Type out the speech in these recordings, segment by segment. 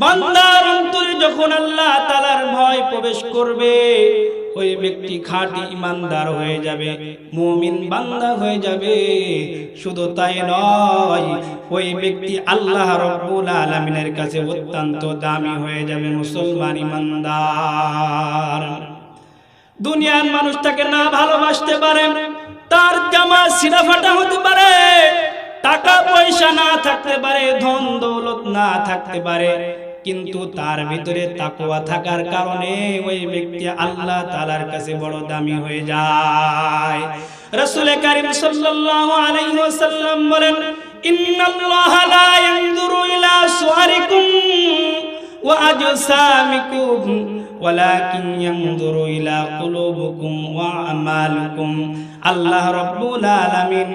বান্দার অন্তরে যখন আল্লাহ তাআলার ভয় প্রবেশ করবে, ওই ব্যক্তি খাঁটি ইমানদার হয়ে যাবে, মুমিন বান্দা হয়ে যাবে। শুধু তাই নয়, ওই ব্যক্তি আল্লাহ রাব্বুল আলামিনের কাছে অত্যন্ত দামি হয়ে যাবে, মুসলমান ইমানদার। দুনিয়ার মানুষ তাকে না ভালোবাসতে পারে, তার জামা ছিঁড়া ফাটা হতে পারে, টাকা পয়সা না থাকতে পারে, ধন দৌলত না থাকতে পারে, কিন্তু তার ভিতরে তাকওয়া থাকার কারণে ওই ব্যক্তি আল্লাহ তাআলার কাছে বড় দামি হয়ে যায়। রাসূল কারীম সাল্লাল্লাহু আলাইহি ওয়াসাল্লাম বলেন, ইন্নাল্লাহা লা ইয়ানজুরু ইলা সুওয়ারিকুম ওয়া আজসামিকুম ওয়ালাকিন ইয়ানজুরু ইলা কুলুবিকুম ওয়া আমালিকুম। আল্লাহ রাব্বুল আলামিন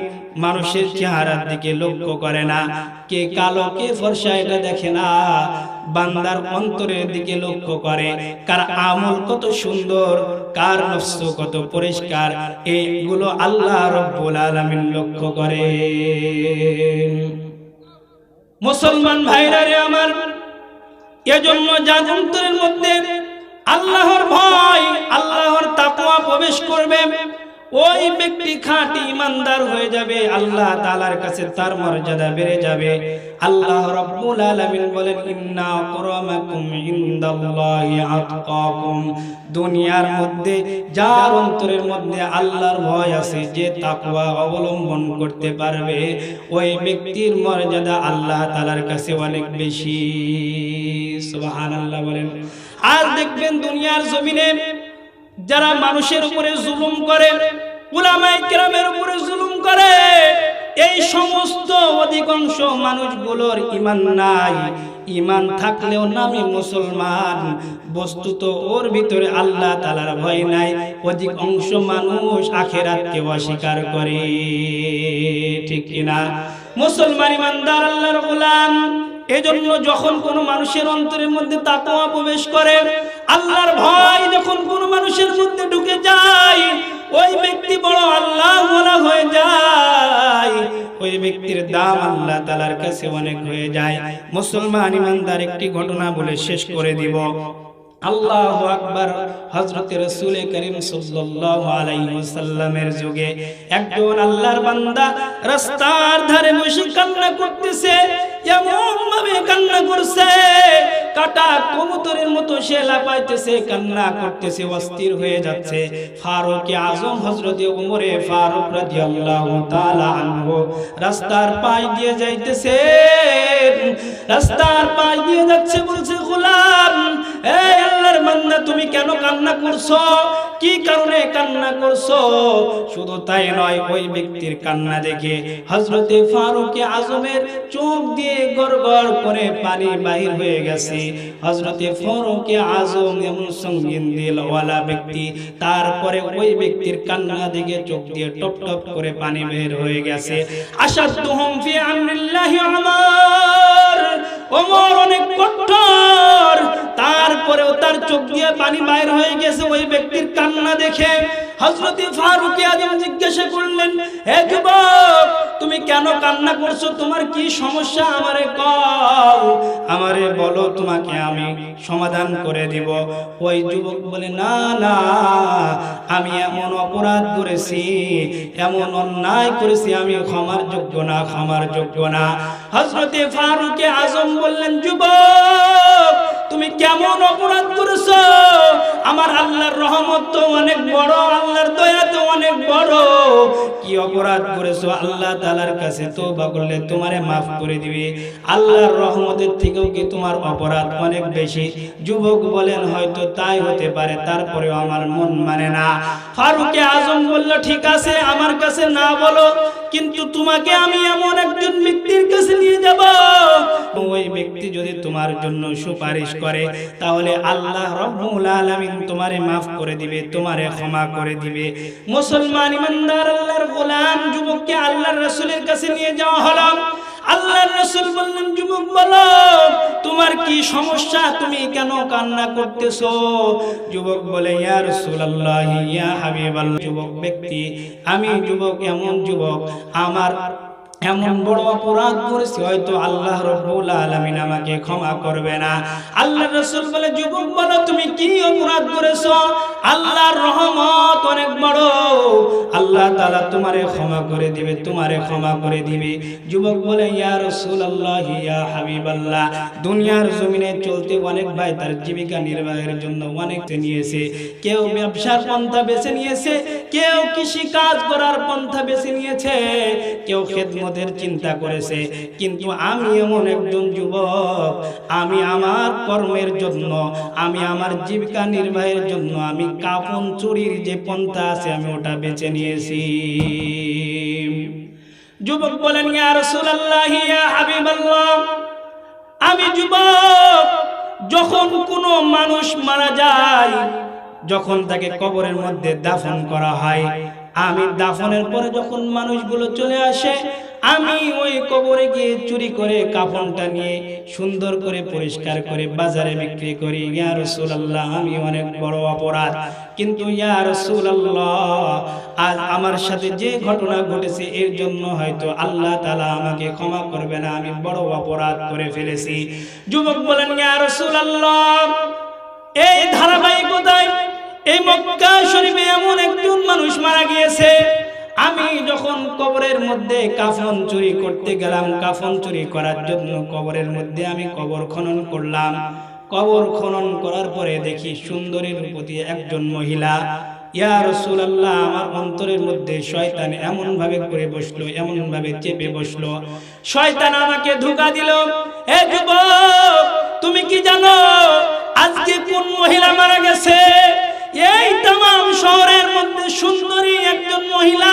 মানুষের চেহারার দিকে লক্ষ্য করে না, কে কালো কে ফর্সা এটা দেখে না, বান্দার অন্তরের দিকে লক্ষ্য করে, কার আমল কত সুন্দর, কার নফস কত পরিষ্কার, এইগুলো আল্লাহ রাব্বুল আলামিন লক্ষ্য করে। মুসলমান ভাইরা রে আমার, এজন্য যার অন্তরের মধ্যে আল্লাহর ভয়, আল্লাহর তাকওয়া প্রবেশ করবে, ওই ব্যক্তি খাঁটি ইমানদার হয়ে যাবে, আল্লাহ তাআলার কাছে তার মর্যাদা বেড়ে যাবে। আল্লাহ রাব্বুল আলামিন বলেন, ইন্না আকরামাকুম ইনদাল্লাহি আতকাকুম। দুনিয়ার মধ্যে যার অন্তরের মধ্যে আল্লাহর ভয় আছে, যে তাকওয়া অবলম্বন করতে পারবে, ওই ব্যক্তির মর্যাদা আল্লাহ তাআলার কাছে অনেক বেশি। সুবহানাল্লাহ বলেন। আর দেখবেন দুনিয়ার জমিনে যারা মানুষের উপরে জুলুম করে, উলামায়ে কেরামের উপরে জুলুম করে, এই সমস্ত অধিকাংশ মানুষগুলোর ঈমান নাই। ঈমান থাকলেও নামে মুসলমান, বস্তুত ওর ভিতরে আল্লাহ তাআলার ভয় নাই। অধিকাংশ মানুষ আখিরাতকে অস্বীকার করে, ঠিক কিনা? মুসলমান ইমানদার আল্লাহর গোলাম। এজন্য যখন কোনো মানুষের অন্তরের মধ্যে তাকওয়া প্রবেশ করে, আল্লাহর ভয় যখন কোনো মানুষের মধ্যে ঢুকে যায়, ওই ব্যক্তি বড় আল্লাহওয়ালা হয়ে যায়, ওই ব্যক্তির দাম আল্লাহ তাআলার কাছে অনেক হয়ে যায়। মুসলমান ইমানদার একটি ঘটনা বলে শেষ করে দিব। আল্লাহু আকবার। হযরত রাসূল করিম সাল্লাল্লাহু আলাইহি ওয়াসাল্লামের যুগে একজন আল্লাহর বান্দা রাস্তার ধারে বসে কান্না করতেছে, এমন ভাবে কান্না করছে, কাটা কবুতরের মতো সে লাফাইতেছে, কান্না করতেছে, অস্থির হয়ে যাচ্ছে। ফারুক আযম হযরত ওমর ফারুক রাদিয়াল্লাহু তাআলা আনহু রাস্তার পাশ দিয়ে যাইতেছে, রাস্তার পাশ দিয়ে যাচ্ছে, বলছে, গোলাম, এই আল্লাহর বান্দা, তুমি কেন কান্না করছো? কি কারণে কান্না করছো? শুধু তাই নয়, ওই ব্যক্তির কান্না দেখে হযরত ফারুক আযমের চোখ দিয়ে গড়গড় করে পানি বাহির হয়ে গেছে। হযরত ফারুক আযম এমন সঙ্গীন দিলওয়ালা ব্যক্তি, তারপরে ওই ব্যক্তির কান্না দেখে চোখ দিয়ে টপ টপ করে পানি বের হয়ে গেছে। আশাদুহুম ফি আমরিল্লাহি ওমর অনেক কঠোর, তারপরেও তার চোখ দিয়ে পানি বাইর হয়ে গেছে ওই ব্যক্তির কান্না দেখে। হযরত ফারুক আযম জিজ্ঞাসা করলেন, হে যুবক, তুমি কেন কান্না করছো? তোমার কি সমস্যা? আমারে কও, আমারে বলো, তোমাকে আমি সমাধান করে দিব। ওই যুবক বলে, না না, আমি এমন অপরাধ করেছি, এমন অন্যায় করেছি, আমি ক্ষমার যোগ্য না, ক্ষমার যোগ্য না। হযরত ফারুক আযম বললেন, যুবক, তুমি কেমন অপরাধ করেছো? আমার আল্লাহর রহমত তো অনেক বড়, আল্লাহর দয়া তো অনেক বড়। কি অপরাধ করেছো? আল্লাহ তাআলার কাছে তওবা করলে তোমারে maaf করে দিবে। আল্লাহর রহমতের থেকেও কি তোমার অপরাধ অনেক বেশি? যুবক বলেন, হয়তো তাই হতে পারে, তারপরেও আমার মন মানে না। ফারুক আযম বলল, ঠিক আছে, আমার কাছে না বলো, কিন্তু তোমাকে আমি এমন একজন ব্যক্তির কাছে নিয়ে যাব, ওই ব্যক্তি যদি তোমার জন্য সুপারিশ করে, তাহলে আল্লাহ রাব্বুল আলামিন তোমারে maaf করে দিবে, তোমারে ক্ষমা করে দিবে। মুসলমান ইমানদার আল্লাহর গোলাম যুবককে আল্লাহর রাসূলের কাছে নিয়ে যাওয়া হলো। আল্লাহর রাসূল বললেন, যুবক, বলো, তোমার কি সমস্যা? তুমি কেন কান্না করতেছো? যুবক বলে, ইয়া রাসূলুল্লাহ, ইয়া হাবিবাল্লাহ। যুবক ব্যক্তি, আমি যুবক, এমন যুবক, আমার এমন বড় অপরাধ করেছি, হয়তো আল্লাহ রাব্বুল আলামিন আমাকে ক্ষমা করবে না। আল্লাহর রাসূল বলে, যুবক বলো তুমি কি অপরাধ করেছো? আল্লাহর রহমত অনেক বড়, আল্লাহ তাআলা তোমারে ক্ষমা করে দিবে, তোমারে ক্ষমা করে দিবে। যুবক বলে, ইয়া রাসূলুল্লাহ, ইয়া হাবিবাল্লাহ, দুনিয়ার জমিনে চলতে অনেক ভাই তার জীবিকা নির্বাহের জন্য অনেক নিয়েছে। কেউ ব্যবসার পন্থা বেছে নিয়েছে, কেউ কৃষি কাজ করার পন্থা বেছে নিয়েছে, কেউ খেদমতের চিন্তা করেছে। কিন্তু আমি এমন একজন যুবক, আমি আমার কর্মের জন্য, আমি আমার জীবিকা নির্বাহের জন্য আমি কাফন চুরির যে পন্থা আছে আমি ওটা বেছে নিয়েছি। যুবক বলেন, ইয়া রাসূলুল্লাহ, ইয়া হাবিবাল্লাহ, আমি যুবক, যখন কোনো মানুষ মারা যায়, যখন তাকে কবরের মধ্যে দাফন করা হয়, আমি দাফনের পরে যখন মানুষগুলো চলে আসে, আমি ওই কবরে গিয়ে চুরি করে কাফনটা নিয়ে সুন্দর করে পরিষ্কার করে বাজারে বিক্রি করি। ইয়া রাসূলুল্লাহ, আমি অনেক বড় অপরাধ, কিন্তু ইয়া রাসূলুল্লাহ, আজ আমার সাথে যে ঘটনা ঘটেছে এর জন্য হয়তো আল্লাহ তাআলা আমাকে ক্ষমা করবে না, আমি বড় অপরাধ করে ফেলেছি। যুবক বলেন, ইয়া রাসূলুল্লাহ, এই ধারাবাহিকতায় এই মক্কা শরীফে এমন একজন মানুষ মারা গিয়েছে, আমি যখন কবরের মধ্যে কাফন চুরি করতে গেলাম, কাফন চুরি করার জন্য কবরের মধ্যে আমি কবর খনন করলাম। কবর খনন করার পরে দেখি সুন্দরী রূপবতী একজন মহিলা। ইয়া রাসূলুল্লাহ, আমার অন্তরের মধ্যে শয়তান এমন ভাবে করে বসলো, এমন ভাবে চেপে বসলো, শয়তান আমাকে ধোঁকা দিল। হে যুবক, তুমি কি জানো আজকে কোন মহিলা মারা গেছে? এই तमाम শহরের মধ্যে সুন্দরী একজন মহিলা,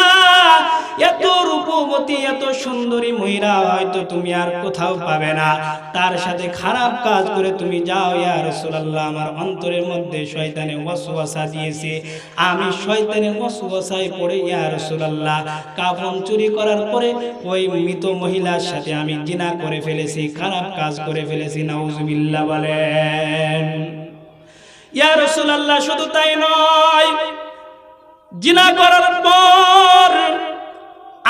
এত রূপবতী, এত সুন্দরী মহিলা হয়তো তুমি আর কোথাও পাবে না। তার সাথে খারাপ কাজ করে তুমি যাও। ইয়া রাসূলুল্লাহ, আমার অন্তরের মধ্যে শয়তানে ওয়াসওয়াসা দিয়েছে, আমি শয়তানের ওয়াসওয়াসায় পড়ে ইয়া রাসূলুল্লাহ কাফন চুরি করার পরে ওই মৃত মহিলার সাথে আমি জিনা করে ফেলেছি, খারাপ কাজ করে ফেলেছি। নাউজুবিল্লাহ বলেন। ইয়া রাসূলুল্লাহ, শুধু তাই নয়, জিনা করার পর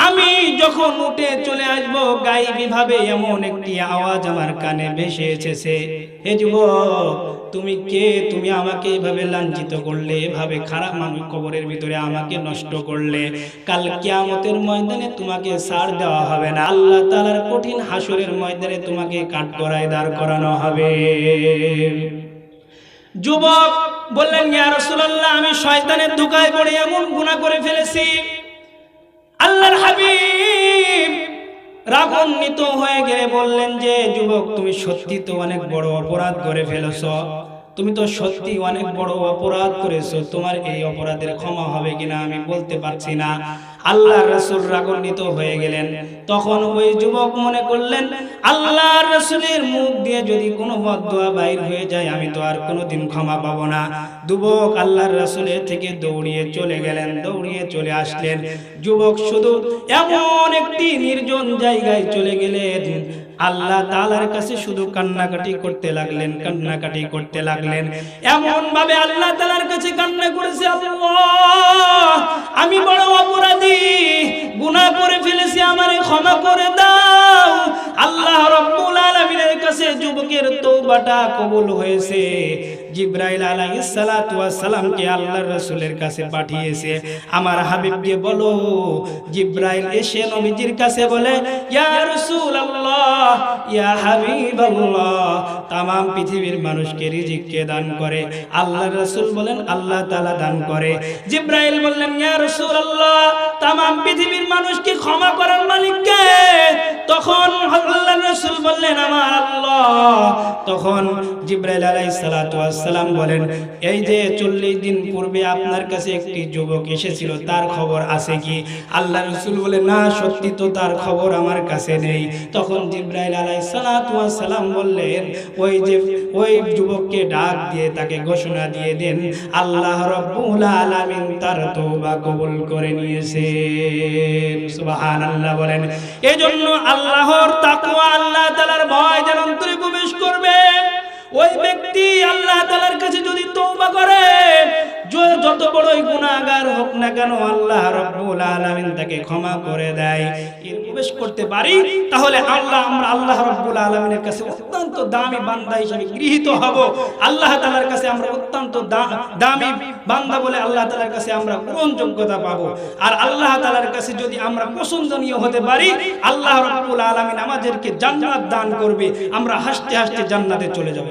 আমি যখন উঠে চলে আসব, গায়েবী ভাবে এমন একটি আওয়াজ আমার কানে ভেসে এসেছে, হে যুবক, তুমি কে? তুমি আমাকে এভাবে লাঞ্ছিত করলে, এভাবে খারাপ মানুষ কবরের ভিতরে আমাকে নষ্ট করলে, কাল কিয়ামতের ময়দানে তোমাকে ছাড় দেওয়া হবে না, আল্লাহ তাআলার কঠিন হাসরের ময়দানে তোমাকে কাঠগড়ায় দাঁড় করানো হবে। যুবক বললেন, ইয়া রাসূলুল্লাহ, আমি শয়তানের ধোঁকায় পড়ে এমন গুনাহ করে ফেলেছি। আল্লাহর হাবিব রাগান্বিত হয়ে গিয়ে বললেন যে, যুবক, তুমি সত্যি তো অনেক বড় অপরাধ করে ফেলেছো, তুমি তো সত্যি অনেক বড় অপরাধ করেছো, তোমার এই অপরাধের ক্ষমা হবে কিনা আমি বলতে পারছি না। আল্লাহর রাসূল রাগান্বিত হয়ে গেলেন। তখন ওই যুবক মনে করলেন, আল্লাহর রাসূলের মুখ দিয়ে যদি কোনো বদদুয়া বাইর হয়ে যায় আমি তো আর কোনোদিন ক্ষমা পাবো না। যুবক আল্লাহর রাসূলের থেকে দৌড়িয়ে চলে গেলেন, দৌড়িয়ে চলে আসলেন। যুবক শুধু এমন একটি নির্জন জায়গায় চলে গেলেন, আল্লাহ তাআলার কাছে শুধু কান্নাকাটি করতে লাগলেন, কান্নাকাটি করতে লাগলেন। এমন ভাবে আল্লাহ তাআলার কাছে কান্না করেছে, আল্লাহ, আমি বড় অপরাধী, গুনাহ করে ফেলেছি, আমারে ক্ষমা করে দাও। আল্লাহ রাব্বুল আলামিনের কাছে যুবকের তওবাটা কবুল হয়েছে। জিবরাইল আলাইহিস সালাতু ওয়াস সালামকে আল্লাহর রাসূলের কাছে পাঠিয়েছে, আমার হাবিবকে বলো। জিবরাইল এসে নবীজির কাছে বলে, ইয়া রাসূলুল্লাহ, ইয়া হাবিবাল্লাহ, तमाम পৃথিবীর মানুষকে রিজিক কে দান করে? আল্লাহর রাসূল বলেন, আল্লাহ তাআলা দান করে। জিবরাইল বললেন, ইয়া রাসূলুল্লাহ, तमाम পৃথিবীর মানুষকে ক্ষমা করার মালিক কে? তখন আল্লাহর রাসূল বললেন, আমার আল্লাহ। তখন জিবরাইল আলাইহিস সালাতু ওয়াস সালাম বলেন, এই যে 40 দিন পূর্বে আপনার কাছে একটি যুবক এসেছিল, তার খবর আছে কি? আল্লাহর রাসূল বলেন, না, সত্যি তো তার খবর আমার কাছে নেই। তখন জিবরাইল আলাইহিস সালাতু ওয়াস সালাম বললেন, ওই যুবককে ডাক দিয়ে তাকে ঘোষণা দিয়ে দেন, আল্লাহ রাব্বুল আলামিন তার তওবা কবুল করে নিয়েছেন। সুবহানাল্লাহ বলেন। এজন্য আল্লাহর তাকওয়া, আল্লাহ তাআলার ভয় যার অন্তরে প্রবেশ করবে, ওই ব্যক্তি আল্লাহ তাআলার কাছে যদি তওবা করে, যত বড়ই গুনাহগার হোক না কেন আল্লাহ রাব্বুল আলামিন তাকে ক্ষমা করে দেয়। প্রবেশ করতে পারি, তাহলে আমরা আল্লাহ রাব্বুল আলামিনের কাছে অত্যন্ত দামি বান্দা হিসেবে গৃহীত হব। আল্লাহ তাআলার কাছে আমরা অত্যন্ত দামি বান্দা বলে আল্লাহ তাআলার কাছে আমরা গ্রহণযোগ্যতা পাবো। আর আল্লাহ তাআলার কাছে যদি আমরা পছন্দনীয় হতে পারি, আল্লাহ রাব্বুল আলামিন আমাদেরকে জান্নাত দান করবে, আমরা হাসতে হাসতে জান্নাতে চলে যাব।